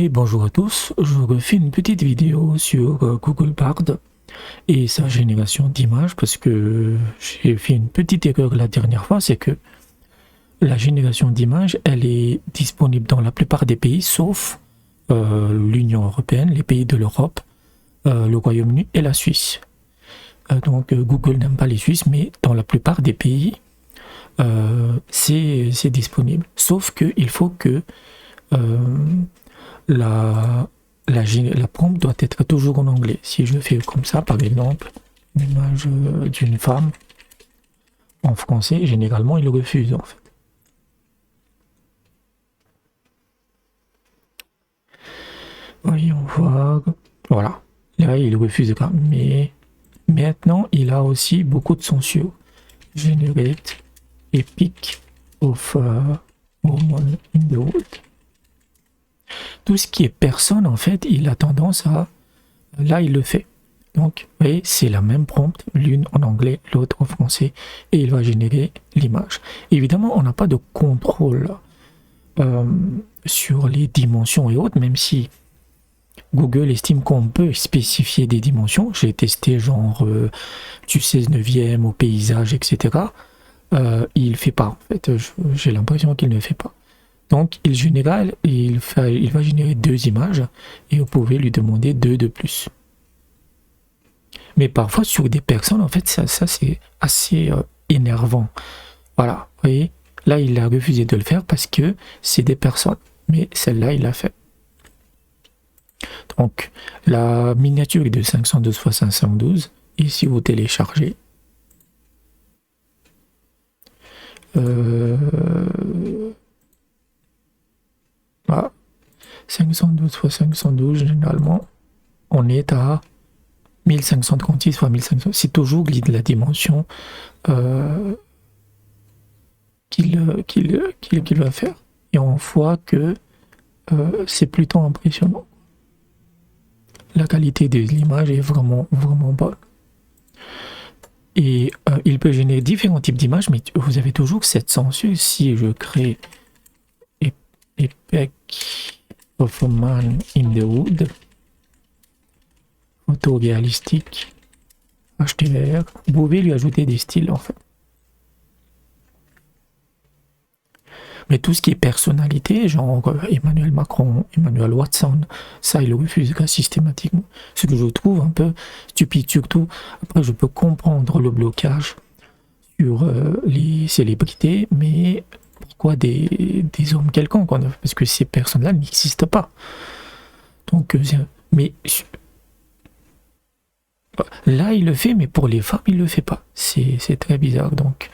Et bonjour à tous, je refais une petite vidéo sur Google Bard et sa génération d'images parce que j'ai fait une petite erreur la dernière fois, c'est que la génération d'images, elle est disponible dans la plupart des pays sauf l'Union européenne, les pays de l'Europe, le Royaume-Uni et la Suisse. Donc Google n'aime pas les Suisses, mais dans la plupart des pays, c'est disponible. Sauf qu'il faut que la, la prompt doit être toujours en anglais. Si je fais comme ça, par exemple, une image d'une femme en français, généralement, il refuse en fait. Voyons voir. Voilà. Là, il refuse quand même. Mais maintenant, il a aussi beaucoup de censure. Generate a pic of woman in the wood. Tout ce qui est personne, en fait, il a tendance à... Là, il le fait. Donc, vous voyez, c'est la même prompt, l'une en anglais, l'autre en français, et il va générer l'image. Évidemment, on n'a pas de contrôle sur les dimensions et autres, même si Google estime qu'on peut spécifier des dimensions. J'ai testé genre du 16 neuvième au paysage, etc. Il ne fait pas, en fait. J'ai l'impression qu'il ne fait pas. Donc, il va générer deux images et vous pouvez lui demander deux de plus. Mais parfois, sur des personnes, en fait, ça c'est assez énervant. Voilà, vous voyez, là, il a refusé de le faire parce que c'est des personnes. Mais celle-là, il l'a fait. Donc, la miniature est de 512 x 512. Et si vous téléchargez, voilà, 512 x 512, généralement, on est à 1536 x 1500. C'est toujours la dimension qu'il va faire. Et on voit que c'est plutôt impressionnant. La qualité de l'image est vraiment bonne. Et il peut générer différents types d'images, mais vous avez toujours cette censure. Si je crée Epic of a Man in the Wood, photo réalistique, HDR, vous pouvez lui ajouter des styles en fait. Mais tout ce qui est personnalité, genre Emmanuel Macron, Emmanuel Watson, ça il refuse systématiquement. Ce que je trouve un peu stupide, surtout après je peux comprendre le blocage sur les célébrités, mais pourquoi des hommes quelconques, parce que ces personnes-là n'existent pas. Donc, mais là il le fait, mais pour les femmes il le fait pas. C'est très bizarre donc.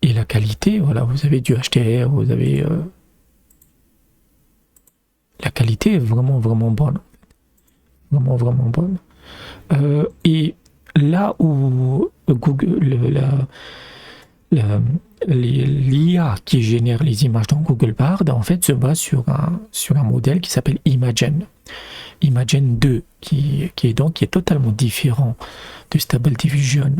Et la qualité, voilà, vous avez du HDR, vous avez... la qualité est vraiment bonne. Vraiment bonne. Et là où Google, l'IA qui génère les images dans Google Bard, en fait, se base sur un modèle qui s'appelle Imagen. Imagen 2, qui est totalement différent de Stable Diffusion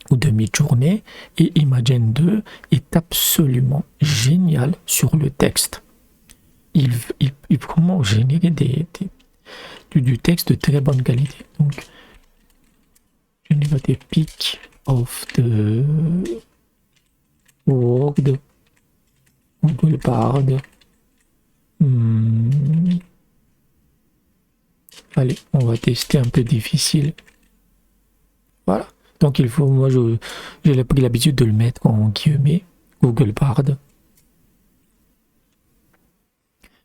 ou de Midjourney, et Imagen 2 est absolument génial sur le texte. Il peut vraiment générer du texte de très bonne qualité. Donc, générer des pics of the world, Google Bard. Allez, on va tester un peu difficile. Voilà. Donc il faut, moi j'ai pris l'habitude de le mettre en guillemets, Google Bard.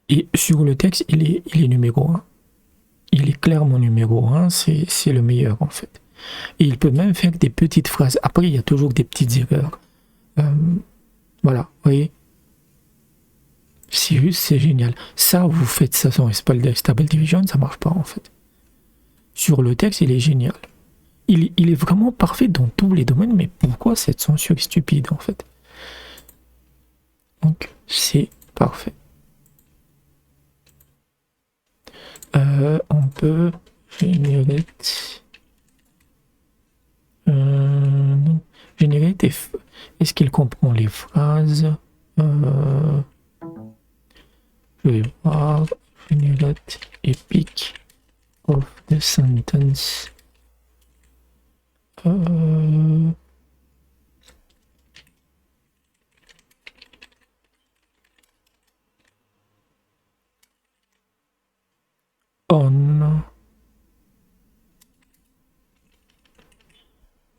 Et sur le texte, il est numéro 1. Il est clairement numéro 1, c'est le meilleur en fait. Et il peut même faire des petites phrases. Après, il y a toujours des petites erreurs. Voilà, vous voyez. C'est génial. Ça, vous faites ça sans Stable Diffusion, ça marche pas en fait. Sur le texte, il est génial. Il est vraiment parfait dans tous les domaines, mais pourquoi cette censure stupide en fait? Donc c'est parfait. On peut générer est-ce qu'il comprend les phrases? Je vais voir. Generate epic of the sentence. On.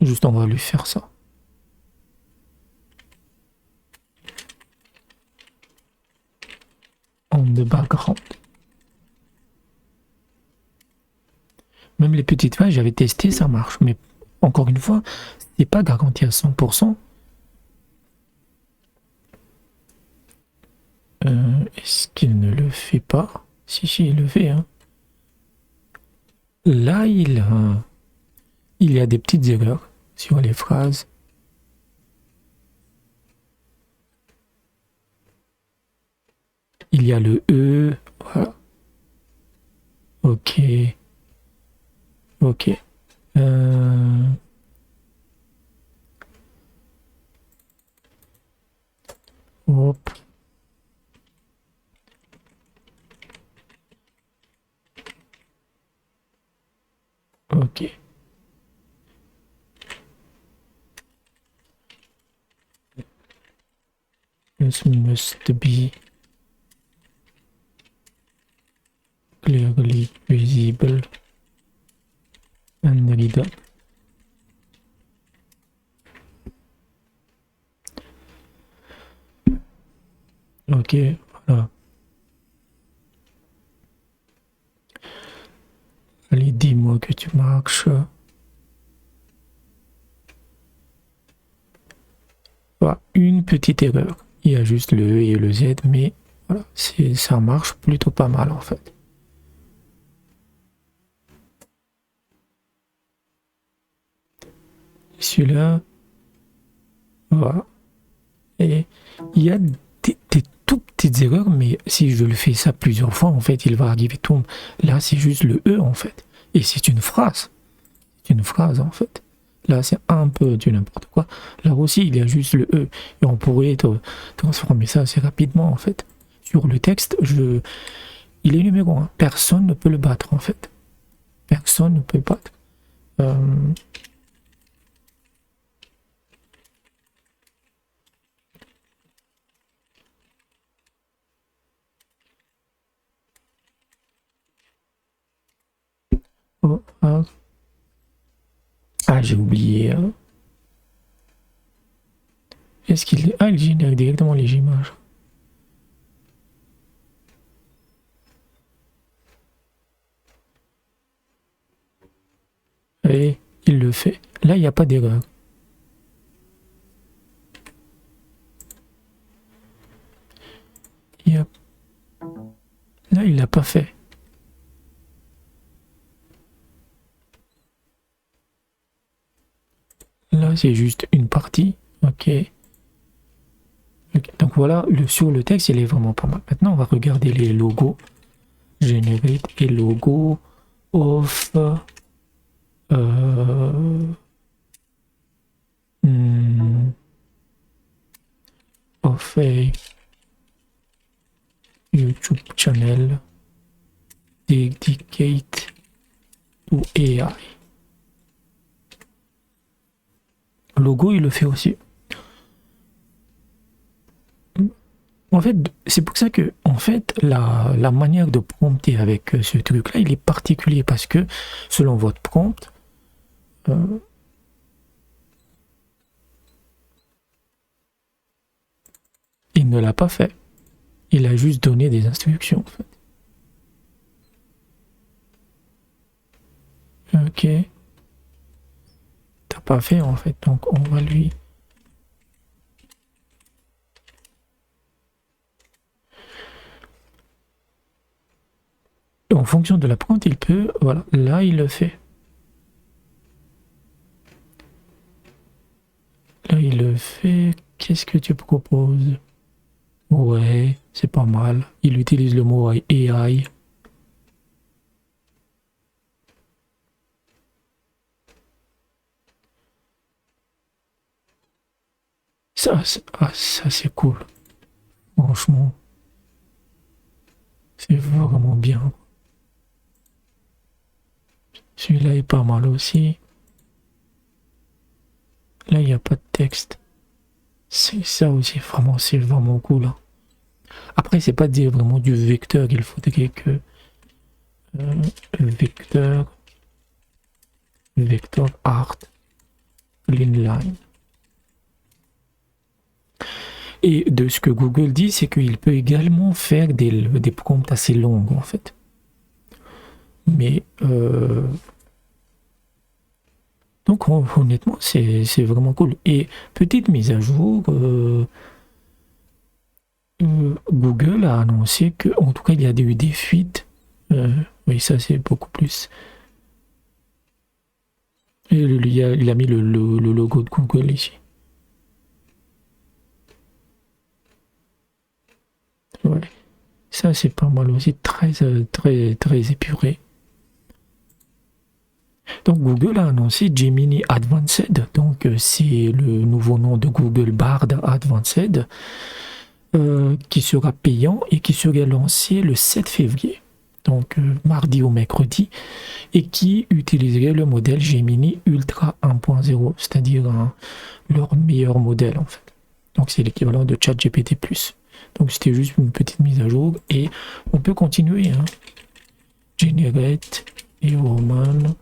Juste, on va lui faire ça. On the background. Même les petites failles, j'avais testé, ça marche. Mais encore une fois, c'est pas garanti à 100%. Est-ce qu'il ne le fait pas? Si, il le fait. Hein. Là, il y a des petites erreurs sur les phrases. Il y a le E. Voilà. Ok. Ok. Hop. Ok. This must be clearly visible and readable. Ok, voilà. Allez, dis-moi que tu marches. Voilà, une petite erreur. Il y a juste le E et le Z, mais voilà, ça marche plutôt pas mal en fait. Celui-là, voilà. Et il y a des tout petites erreurs, mais si je le fais ça plusieurs fois, en fait, il va arriver tout. Là, c'est juste le E en fait. Et c'est une phrase. C'est une phrase en fait. Là, c'est un peu du n'importe quoi. Là aussi, il y a juste le E. Et on pourrait transformer ça assez rapidement, en fait. Sur le texte, il est numéro 1. Personne ne peut le battre, en fait. Personne ne peut le battre. Oh, ah, j'ai oublié. Est-ce qu'il... Ah, il génère directement les images. Et il le fait. Là, il n'y a pas d'erreur. Là, il l'a pas fait. Là, c'est juste une partie. Ok. Donc voilà, sur le texte, il est vraiment pas mal. Maintenant, on va regarder les logos. Generate et logo of of a YouTube channel dedicated to AI. Logo, il le fait aussi. En fait, c'est pour ça que, en fait, la manière de prompter avec ce truc-là, il est particulier parce que, selon votre prompt, il ne l'a pas fait. Il a juste donné des instructions, en fait. Ok. T'as pas fait, en fait, donc on va lui... En fonction de la prompt, il peut... Voilà, là, il le fait. Là, il le fait. Qu'est-ce que tu proposes? Ouais, c'est pas mal. Il utilise le mot AI. Ça c'est cool. Franchement. C'est vraiment bien. Celui-là est pas mal aussi. Là, il n'y a pas de texte. C'est ça aussi, vraiment, c'est vraiment cool. Hein. Après, c'est pas dire vraiment du vecteur. Il faudrait que vecteur, vector art, inline. Et de ce que Google dit, c'est qu'il peut également faire des prompts assez longs, en fait. Mais donc honnêtement, c'est vraiment cool. Et petite mise à jour, Google a annoncé que, en tout cas, il y a eu des fuites. Oui, ça c'est beaucoup plus. Et il a mis le logo de Google ici. Ouais. Ça c'est pas mal aussi, très épuré. Donc Google a annoncé Gemini Advanced, donc c'est le nouveau nom de Google Bard Advanced, qui sera payant et qui sera lancé le 7 février, donc mardi ou mercredi, et qui utiliserait le modèle Gemini Ultra 1.0, c'est-à-dire leur meilleur modèle en fait. Donc c'est l'équivalent de ChatGPT+. Donc c'était juste une petite mise à jour et on peut continuer. Hein. Generate et Roman.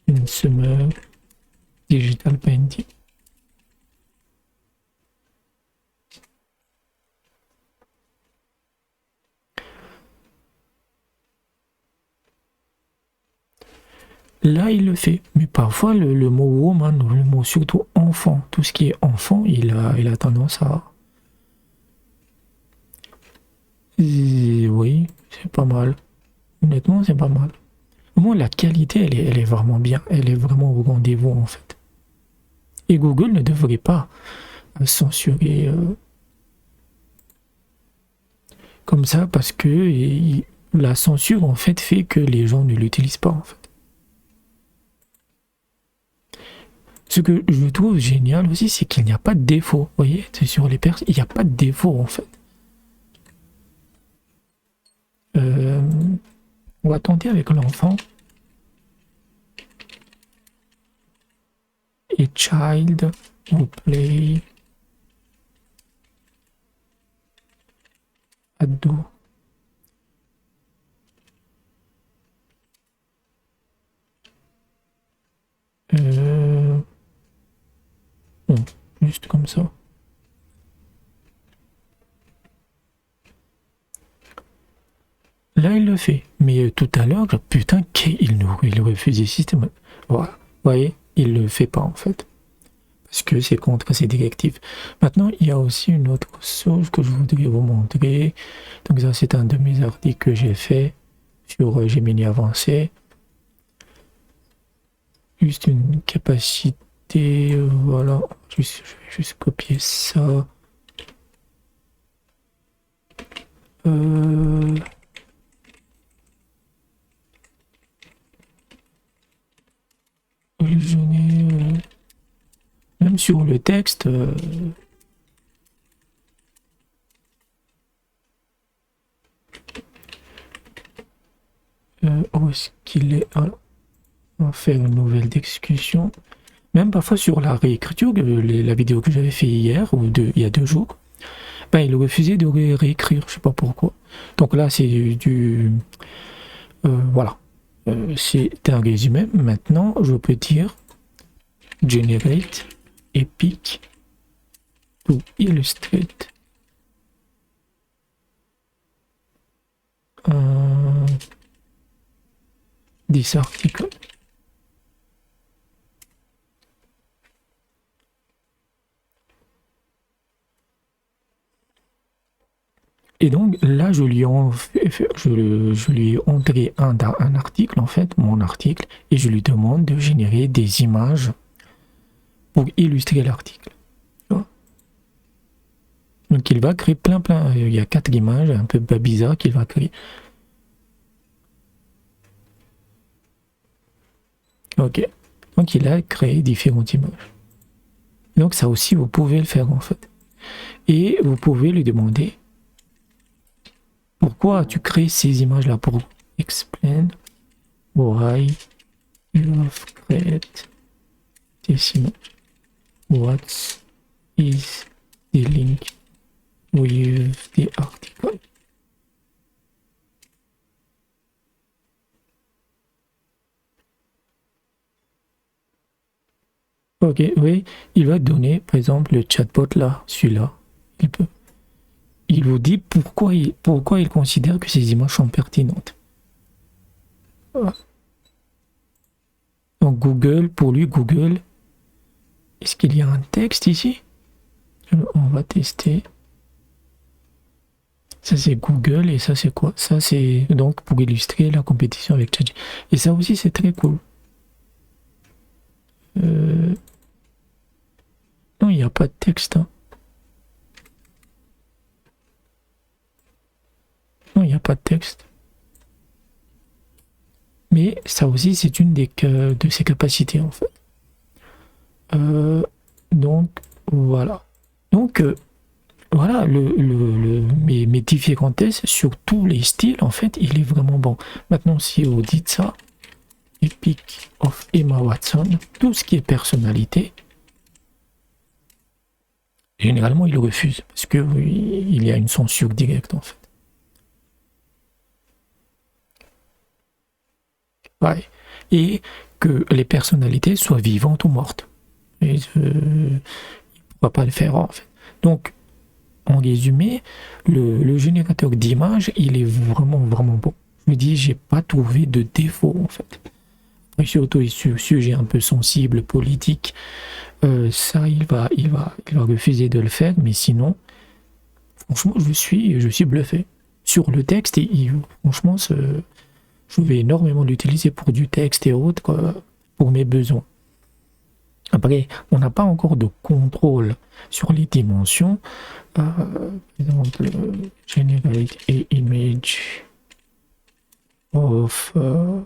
Une summer digital painting. Là, il le fait, mais parfois le mot woman, le mot surtout enfant, tout ce qui est enfant, il a tendance à. Et oui, c'est pas mal. Honnêtement, c'est pas mal. Au moins, la qualité, elle est vraiment bien. Elle est vraiment au rendez-vous, en fait. Et Google ne devrait pas censurer comme ça parce que la censure, en fait que les gens ne l'utilisent pas, en fait. Ce que je trouve génial aussi, c'est qu'il n'y a pas de défaut. Vous voyez, c'est sur les personnes, il n'y a pas de défaut, en fait. On va tenter avec l'enfant. Et child who play ado. Bon, juste comme ça. Là, il le fait. Mais tout à l'heure, putain, il refusait systématiquement. Voilà. Vous voyez, il le fait pas en fait. Parce que c'est contre ses directives. Maintenant, il y a aussi une autre chose que je voudrais vous montrer. Donc ça, c'est un de mes articles que j'ai fait sur Gemini avancé. Juste une capacité, voilà. Je vais juste copier ça. Même sur le texte, où est-ce qu'il est? Alors, on va faire une nouvelle discussion. Même parfois sur la réécriture, la vidéo que j'avais fait hier ou il y a 2 jours, ben il refusait de réécrire, je sais pas pourquoi. Donc là c'est voilà, c'est un résumé. Maintenant je peux dire generate epic to illustrate this article. Et donc là, je lui ai entré un article, en fait, mon article, et je lui demande de générer des images pour illustrer l'article. Donc il va créer plein, il y a 4 images un peu bizarres qu'il va créer. Ok, donc il a créé différentes images. Donc ça aussi, vous pouvez le faire en fait. Et vous pouvez lui demander pourquoi tu crées ces images-là pour explain why you have created this image. What is the link with the article? Ok, oui, il va donner, par exemple, le chatbot là, celui-là. Il vous dit pourquoi il considère que ces images sont pertinentes. Voilà. Donc Google, pour lui, Google, est-ce qu'il y a un texte ici? On va tester. Ça c'est Google et ça c'est quoi? Ça c'est donc pour illustrer la compétition avec ChatGPT. Et ça aussi c'est très cool. Non, il n'y a pas de texte. Hein. Non, il n'y a pas de texte. Mais ça aussi c'est une de ses capacités en fait. Donc voilà. Donc voilà, mes différents tests sur tous les styles, en fait, il est vraiment bon. Maintenant, si vous dites ça, Epic of Emma Watson, tout ce qui est personnalité, généralement, il refuse, parce que oui, il y a une censure directe, en fait. Ouais. Et que les personnalités soient vivantes ou mortes. Et, il ne pourra pas le faire, en fait. Donc, en résumé, le générateur d'images, il est vraiment bon. Je me dis, j'ai pas trouvé de défaut en fait. Et surtout, sur sujet un peu sensible, politique, ça, il va refuser de le faire. Mais sinon, franchement, je suis bluffé. Sur le texte, franchement, je vais énormément l'utiliser pour du texte et autres, pour mes besoins. Après, on n'a pas encore de contrôle sur les dimensions. Par exemple, generate an image of a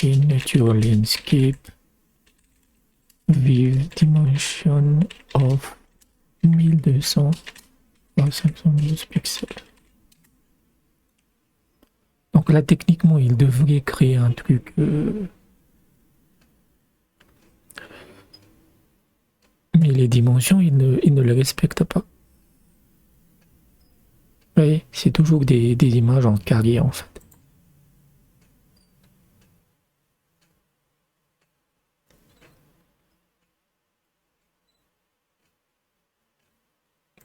natural landscape with dimension of 1200 par 512 pixels. Donc là, techniquement, il devrait créer un truc... mais les dimensions, il ne les respecte pas. Vous voyez, c'est toujours des images en carré en fait.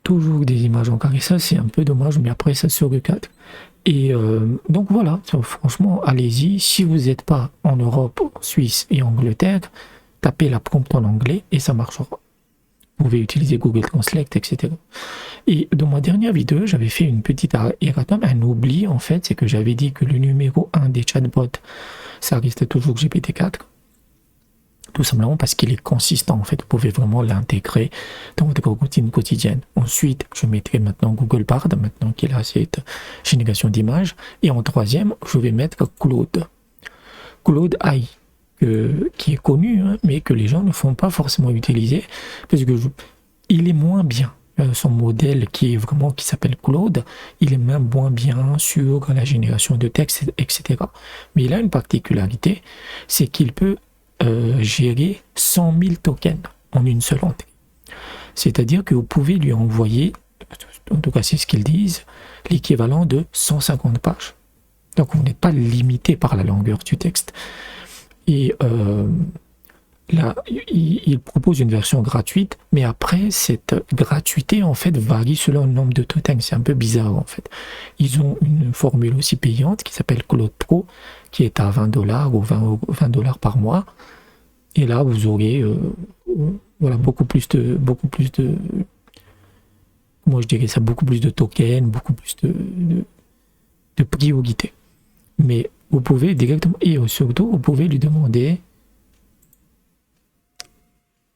Toujours des images en carré, ça c'est un peu dommage, mais après ça se recadre. Et donc voilà, franchement, allez-y. Si vous n'êtes pas en Europe, en Suisse et Angleterre, tapez la prompt en anglais et ça marchera. Vous pouvez utiliser Google Translate, etc. Et dans ma dernière vidéo, j'avais fait une petite erratum, un oubli en fait, c'est que j'avais dit que le numéro 1 des chatbots, ça reste toujours GPT-4. Tout simplement parce qu'il est consistant en fait, vous pouvez vraiment l'intégrer dans votre routine quotidienne. Ensuite, je mettrai maintenant Google Bard, maintenant qu'il a cette génération d'images. Et en troisième, je vais mettre Claude. Claude AI. Qui est connu, hein, mais que les gens ne font pas forcément utiliser, parce que il est moins bien. Son modèle qui s'appelle Claude, il est même moins bien sur la génération de texte, etc. Mais il a une particularité, c'est qu'il peut gérer 100 000 tokens en une seule entrée. C'est-à-dire que vous pouvez lui envoyer, en tout cas c'est ce qu'ils disent, l'équivalent de 150 pages. Donc vous n'êtes pas limité par la longueur du texte. Et là, il propose une version gratuite, mais après, cette gratuité, en fait, varie selon le nombre de tokens. C'est un peu bizarre, en fait. Ils ont une formule aussi payante qui s'appelle Claude Pro, qui est à 20$ ou 20$ par mois. Et là, vous aurez voilà, beaucoup plus de comment je dirais ça, beaucoup plus de tokens, beaucoup plus de priorité. Mais vous pouvez directement, et surtout, vous pouvez lui demander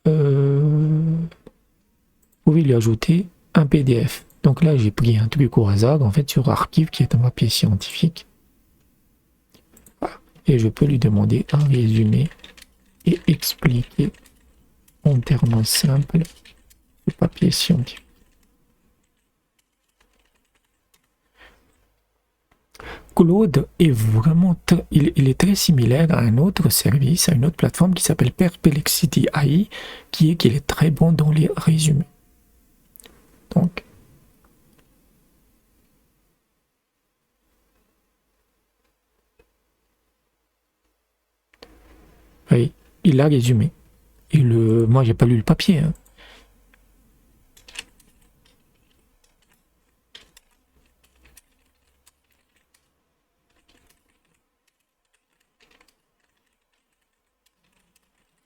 vous pouvez lui ajouter un PDF. Donc là, j'ai pris un truc au hasard, en fait, sur Archive, qui est un papier scientifique. Voilà. Et je peux lui demander un résumé et expliquer en termes simples le papier scientifique. Claude est vraiment il est très similaire à un autre service, à une autre plateforme qui s'appelle Perplexity AI, qu'il est très bon dans les résumés. Donc, oui, il a résumé. Et moi, j'ai pas lu le papier. Hein.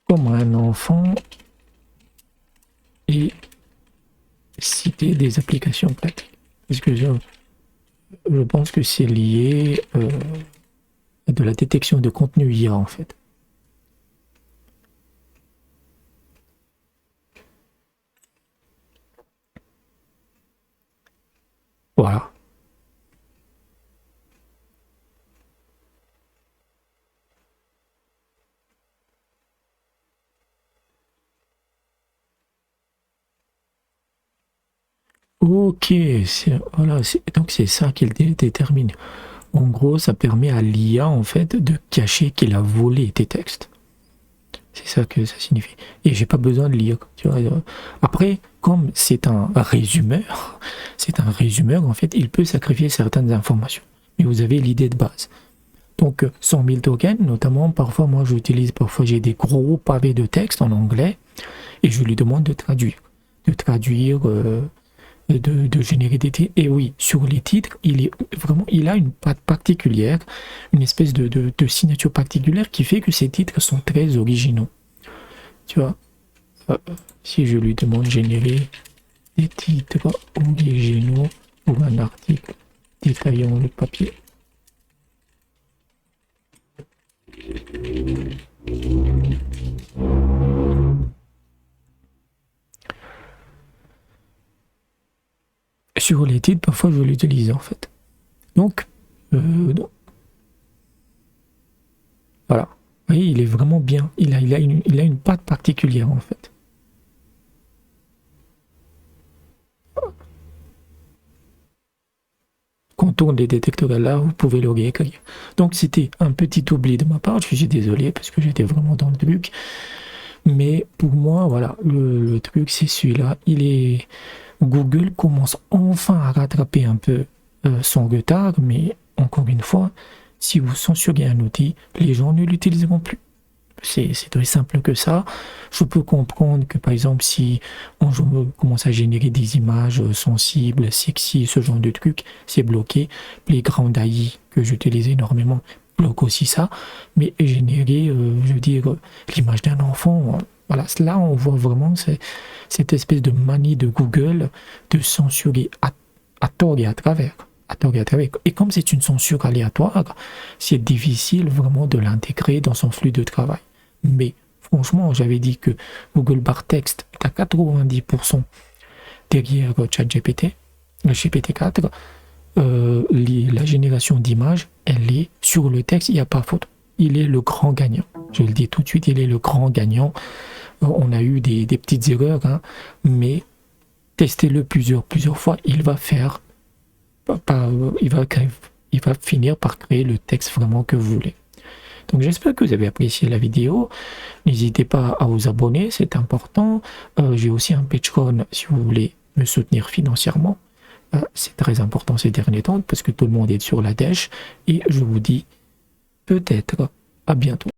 Comme un enfant et citer des applications pratiques. Parce que je pense que c'est lié à de la détection de contenu IA en fait. Voilà. Ok, voilà, donc c'est ça qu'il détermine. En gros, ça permet à l'IA en fait de cacher qu'il a volé tes textes. C'est ça que ça signifie. Et j'ai pas besoin de lire. Tu vois. Après, comme c'est un résumeur, en fait, il peut sacrifier certaines informations. Mais vous avez l'idée de base. Donc 100 000 tokens, notamment, parfois moi parfois j'ai des gros pavés de texte en anglais et je lui demande de traduire. De générer des titres. Et oui, sur les titres, il a une patte particulière, une espèce de signature particulière qui fait que ces titres sont très originaux. Tu vois, si je lui demande de générer des titres originaux pour un article détaillant le papier. Sur les titres, parfois je l'utilise en fait. Donc, voilà. Vous voyez, il est vraiment bien. Il a une patte particulière en fait. Quand on tourne les détecteurs là, vous pouvez le réécrire. Donc c'était un petit oubli de ma part, je suis désolé parce que j'étais vraiment dans le truc. Mais pour moi, voilà, le truc c'est celui-là. Google commence enfin à rattraper un peu son retard, mais encore une fois, si vous censurez un outil, les gens ne l'utiliseront plus. C'est très simple que ça. Je peux comprendre que par exemple si on commence à générer des images sensibles, sexy, ce genre de trucs, c'est bloqué. Playground AI que j'utilise énormément bloque aussi ça. Mais générer, je veux dire, l'image d'un enfant, voilà, là on voit vraiment cette espèce de manie de Google de censurer à tort et à travers. Et comme c'est une censure aléatoire, c'est difficile vraiment de l'intégrer dans son flux de travail. Mais franchement, j'avais dit que Google Bar Text est à 90% derrière ChatGPT, le GPT-4. La génération d'images, elle est sur le texte, il n'y a pas faute. Il est le grand gagnant. Je le dis tout de suite, il est le grand gagnant. On a eu des petites erreurs, hein, mais testez-le plusieurs fois, il va finir par créer le texte vraiment que vous voulez. Donc j'espère que vous avez apprécié la vidéo. N'hésitez pas à vous abonner, c'est important. J'ai aussi un Patreon si vous voulez me soutenir financièrement. C'est très important ces derniers temps parce que tout le monde est sur la dèche. Et je vous dis peut-être à bientôt.